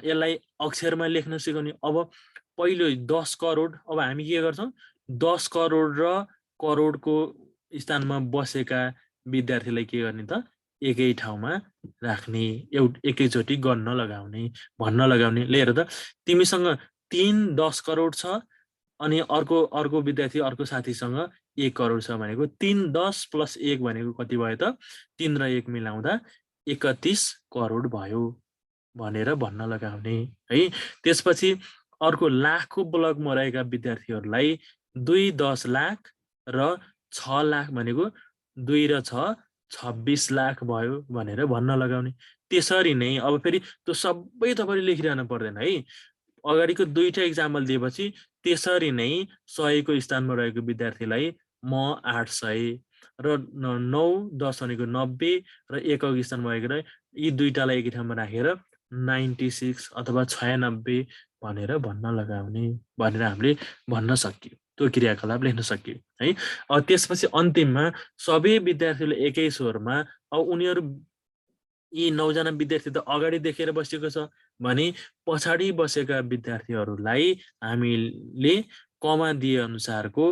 यसलाई अक्षरमा लेख्न सिकाउने। अब पहिलो 10 करोड अब हामी के गर्छौँ 10 करोड र करोडको स्थानमा बसेका विद्यार्थीलाई के गर्ने त एकै ठाउँमा राख्ने एकैचोटि गर्न लगाउने भन्न लगाउने। लिएर त तिमीसँग 3 10 करोड छ अनि अर्को विद्यार्थी अर्को साथीसँग 1 करोड छ भनेको 3 10 + 1 भनेको कति भयो त 3 र 1 मिलाउँदा 31 करोड भयो भनेर भन्न लगाउने है। त्यसपछि अर्को लाखको ब्लकमा रहेका विद्यार्थीहरूलाई 2 10 लाख र 6 लाख भनेको 2 र 6 26 लाख भयो भनेर भन्न लगाउने। त्यसरी नै अब फेरि त्यो सबै तपाईँले लेखिरहनु पर्दैन है। अगाडिको दुईटा इक्जाम्पल दिएपछि त्यसरी नै 100 को स्थानमा रहेको विद्यार्थीलाई म 800 र 9 10 भनेको 90 र 1 को स्थानमा रहेको यी दुईटालाई एकै ठाउँमा राखेर 96 अथवा 96 भनेर भन्न लगाउने भनेर हामीले भन्न सकियो। त्यो क्रियाकलाप लेख्न सकियो है। अब त्यसपछि अन्तिममा सबै विद्यार्थीले एकै स्वरमा अब उनीहरू यी 9 जना विद्यार्थी त अगाडि देखेर बसेको छ भने पछाडि बसेका विद्यार्थीहरूलाई हामीले कमा दिए अनुसारको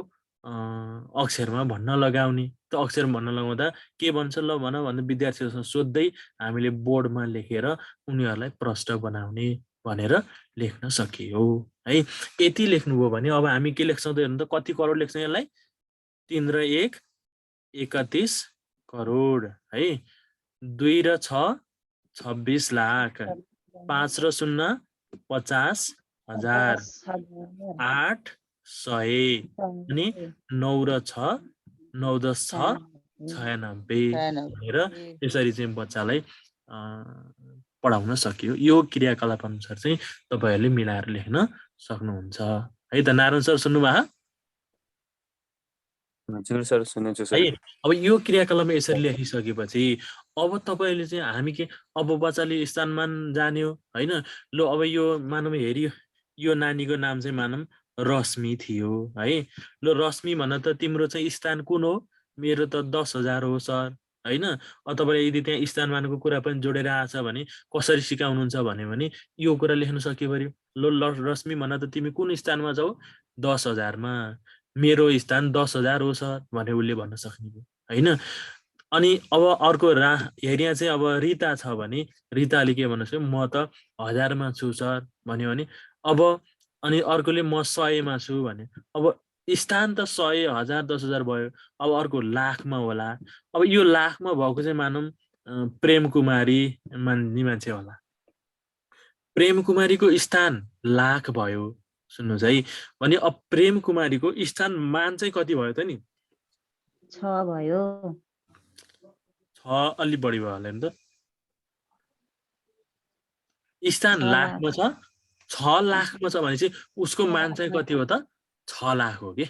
अक्षरमा भन्न लगाउने। त्यो अक्षर भन्न लगाउँदा के भन्छ ल भन भन्दा विद्यार्थीहरूसँग सोध्दै हामीले बोर्डमा लेखेर उनीहरूलाई प्रश्न बनाउने भनेर लेख्न सकियो है। यति लेख्नुभयो भने अब हामी के लेख्छौँ त हेर्नु त कति करोड लेख्छौँ यसलाई 3 र 1 31 करोड है। 2 र 6 26 लाख 5 र 0 50,000 8 100 अनि 9 र 6 9 10 6 96 भनेर यसरी चाहिँ बच्चालाई पढाउन सकियो। यो क्रियाकलाप अनुसार चाहिँ तपाईहरूले मिलाएर लेख्न सक्नुहुन्छ है त। नारायण सर सुन्नुभयो?
हजुर सर सुनेछु सर।
है अब यो क्रियाकलापमा यसरी लेखिसकेपछि अब तपाईँले चाहिँ हामी के अब बच्चाले स्थानमान जान्यो हैन। ल अब यो मानव हेरियो यो नानीको नाम चाहिँ मानव रश्मि थियो है। ल रश्मि भन त तिम्रो चाहिँ स्थान कुन हो? मेरो त 10,000 हो सर हैन। तपाईँले यदि त्यहाँ स्थानमानको कुरा पनि जोडेर आएछ भने कसरी सिकाउनुहुन्छ भने यो कुरा लेख्न सक्यो पर्यो। ल रश्मि भन त तिमी कुन स्थानमा छौ? 10,000 मा। मेरो स्थान 10,000 हो सर भने उसले भन्न सक्ने भयो हैन। अनि अब अर्को हेरिया चाहिँ अब रिता छ भने रिताले के भन्नु सक्यो? म त 1000 मा छु सर भन्यो भने अब अनि अर्कोले म 100 मा छु भने अब स्थान त 100 1000 10,000 भयो। अब अर्को लाखमा होला। अब यो लाखमा भएको चाहिँ मानौँ प्रेम कुमारी मान्छे होला। प्रेम कुमारीको स्थान लाख भयो सुन्नुहोस् है। भने अब प्रेम कुमारीको स्थान मान चाहिँ कति भयो त नि?
6 भयो।
6 अलि बढी भयो होला नि त। स्थान लाखमा छ 6 लाखमा छ भने चाहिँ उसको मान चाहिँ कति हो त? 6 लाख हो के।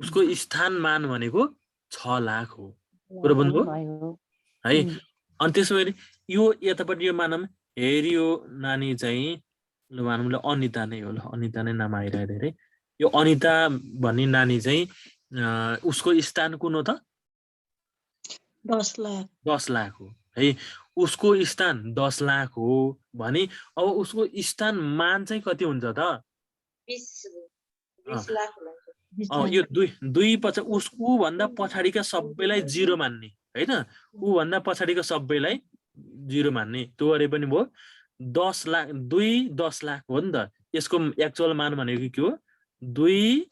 उसको स्थान मान भनेको 6 लाख हो। कुरो बुझ्नुभयो है। अनि त्यसो भने यो यतापट्टि यो मानौँ हेरियो नानी चाहिँ ल मानौँ ल अनिता नै हो। ल अनिता नै नाम आइरहेको धेरै। यो अनिता भन्ने नानी चाहिँ उसको स्थान कुन हो त?
10 लाख
10 लाख हो है। उसको स्थान 10 लाख हो भने अब उसको स्थान मान चाहिँ कति हुन्छ त?
20 लाख हुन्छ।
यो दुई पछि ऊ भन्दा पछाडिका सबैलाई 0 मान्ने हैन। ऊ भन्दा पछाडिका सबैलाई 0 मान्ने। त्यो गरे पनि भयो। 10 लाख 2 10 लाख हो नि त। यसको एक्चुअल मान भनेको के हो? 2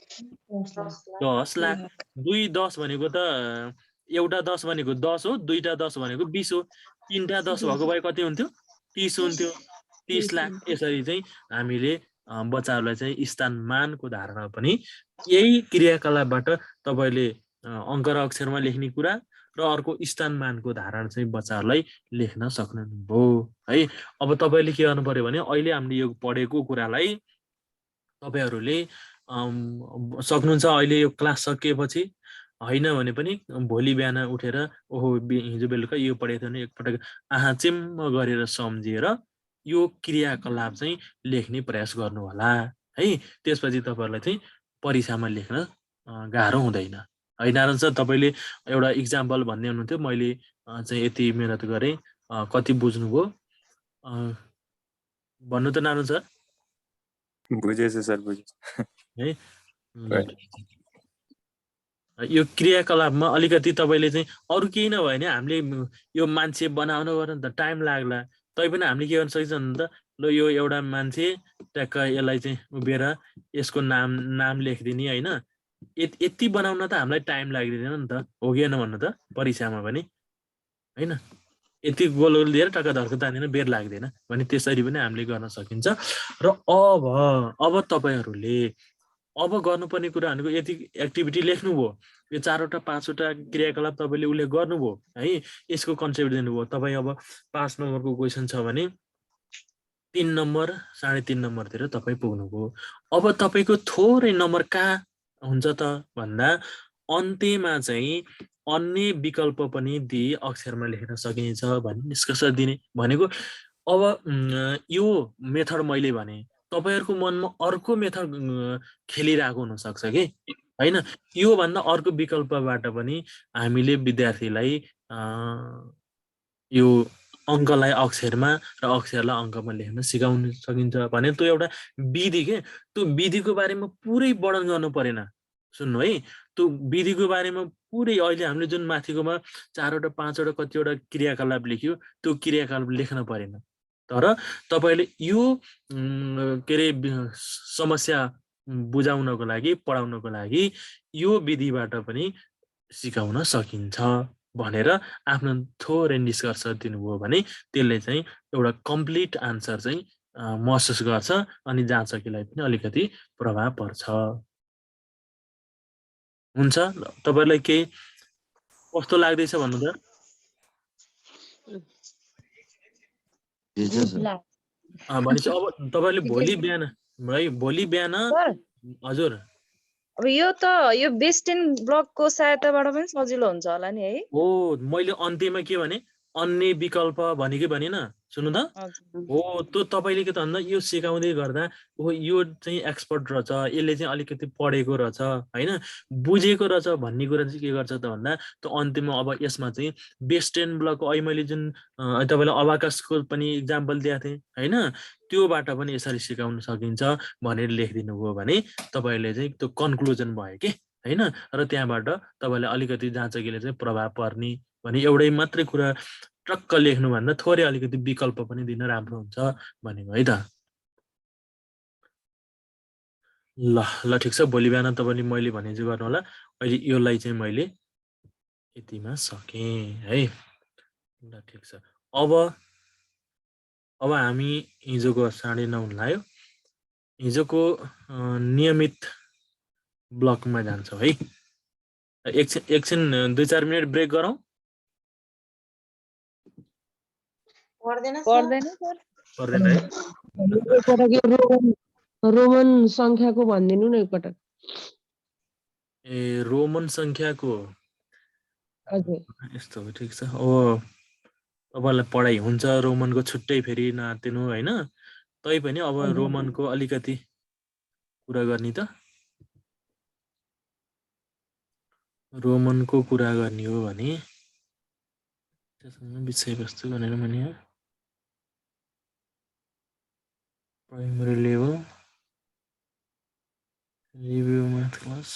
10 लाख। 2 10 भनेको त एउटा 10 भनेको 10 हो। दुईटा 10 भनेको 20 हो। तीनटा 10 भएको भए कति हुन्थ्यो? 30 हुन्थ्यो। 30 लाख। यसरी चाहिँ हामीले बच्चाहरूलाई चाहिँ स्थानमानको धारणा पनि यही क्रियाकलापबाट तपाईँले अङ्क र अक्षरमा लेख्ने कुरा र अर्को स्थानमानको धारणा चाहिँ बच्चाहरूलाई लेख्न सक्नुभयो है। अब तपाईँले के गर्नु पर्यो भने अहिले हामीले यो पढेको कुरालाई तपाईँहरूले सक्नुहुन्छ अहिले यो क्लास सकिएपछि, होइन भने पनि भोलि बिहान उठेर ओहो हिजो बेलुका यो पढेको थियो भने एकपटक आँखा चिम्म गरेर सम्झिएर यो क्रियाकलाप चाहिँ लेख्ने प्रयास गर्नु होला है। त्यसपछि तपाईँहरूलाई चाहिँ परीक्षामा लेख्न गाह्रो हुँदैन है। नारायण सर तपाईँले एउटा इक्जाम्पल भन्ने हुनुहुन्थ्यो, मैले चाहिँ यति मेहनत गरेँ, कति बुझ्नुभयो भन्नु त नारायण सर?
बुझेछु सर, बुझेछु
है। यो क्रियाकलापमा अलिकति तपाईँले चाहिँ अरू केही नभयो भने हामीले यो मान्छे बनाउनु पर्यो नि त, टाइम लाग्ला। तैपनि हामीले के गर्न सकिन्छ भने त ल यो एउटा मान्छे ट्याक्क यसलाई चाहिँ उभिएर यसको नाम लेखिदिने होइन, यति बनाउन त हामीलाई टाइम लाग्दैन नि त, हो कि होइन भन्नु त? परीक्षामा पनि होइन, यति गोल गोल दिएर टक्क धर्क तान्दिन, बेर लाग्दैन भने त्यसरी पनि हामीले गर्न सकिन्छ। र अब तपाईँहरूले अब गर्नुपर्ने कुरा भनेको यति एक्टिभिटी लेख्नुभयो, यो 4वटा 5वटा क्रियाकलाप तपाईँले उल्लेख गर्नुभयो है, यसको कन्सेप्ट दिनुभयो। तपाईँ अब 5 नम्बरको क्वेसन छ भने 3 नम्बर 3.5 नम्बरतिर तपाईँ पुग्नुभयो। अब तपाईँको थोरै नम्बर कहाँ हुन्छ त भन्दा अन्त्यमा चाहिँ अन्य विकल्प पनि दिए अक्षरमा लेख्न सकिन्छ भन्ने निष्कर्ष दिने भनेको। अब यो मेथड मैले भने तपाईँहरूको मनमा अर्को मेथड खेलिरहेको हुनसक्छ कि होइन, योभन्दा अर्को विकल्पबाट पनि हामीले विद्यार्थीलाई यो अङ्कलाई अक्षरमा र अक्षरलाई अङ्कमा लेख्न सिकाउन सकिन्छ भने त्यो एउटा विधि के। त्यो विधिको बारेमा पुरै वर्णन गर्नु परेन, सुन्नु है, त्यो विधिको बारेमा पुरै अहिले हामीले जुन माथिकोमा 4वटा 5वटा कतिवटा क्रियाकलाप लेख्यो त्यो क्रियाकलाप लेख्न परेन, तर तपाईँले यो के अरे समस्या बुझाउनको लागि पढाउनको लागि यो विधिबाट पनि सिकाउन सकिन्छ भनेर आफ्नो थोरै निष्कर्ष दिनुभयो भने त्यसले चाहिँ एउटा कम्प्लिट आन्सर चाहिँ महसुस गर्छ अनि जाँचकीलाई पनि अलिकति प्रभाव पर्छ। हुन्छ, तपाईँलाई केही कस्तो लाग्दैछ भन्नु त? भनेपछि अब तपाईँले भोलि बिहान है, भोलि बिहान हजुर।
अब यो बेस्टेन ब्लकको सहायताबाट पनि सजिलो हुन्छ होला नि है?
हो, मैले अन्त्यमा के भने अन्य विकल्प भनेकै भनेन, सुन्नु त हो। त्यो तपाईँले के त भन्दा यो सिकाउँदै गर्दा हो यो चाहिँ एक्सपर्ट रहेछ, यसले चाहिँ अलिकति पढेको रहेछ होइन, बुझेको रहेछ भन्ने कुरा चाहिँ के गर्छ त भन्दा त्यो अन्त्यमा अब यसमा चाहिँ बेस्टेन ब्लक अहिले मैले जुन तपाईँलाई अबाकसको पनि इक्जाम्पल दिएको थिएँ होइन, त्योबाट पनि यसरी सिकाउन सकिन्छ भनेर लेखिदिनु भयो भने तपाईँले चाहिँ त्यो कन्क्लुजन भयो कि होइन, र त्यहाँबाट तपाईँलाई अलिकति जाँचकीले चाहिँ प्रभाव पर्ने भने एउटै मात्रै कुरा टक्क लेख्नुभन्दा थोरै अलिकति विकल्प पनि दिन राम्रो हुन्छ भनेको है त। ल ल ठिक छ, भोलि बिहान तपाईँले मैले भने चाहिँ गर्नु होला। अहिले योलाई चाहिँ मैले यतिमा सकेँ है। ल ठिक छ, अब हामी हिजोको 9:30 लाग्यो, हिजोको नियमित ब्लकमा जान्छौँ है। एकछिन 2-4 मिनट ब्रेक गरौँ।
पर्दैन
पर्दैन है।
रोमन संख्याको भनिदिनु न एकपटक।
ए रोमन संख्याको
हजुर
यस्तो हो, ठिक छ। अब तपाईँलाई पढाइ हुन्छ रोमनको छुट्टै फेरि नातिनु होइन, तैपनि अब रोमनको अलिकति कुरा गर्ने त, रोमनको कुरा गर्ने हो भने विषयवस्तु भनेर भने primary level review math class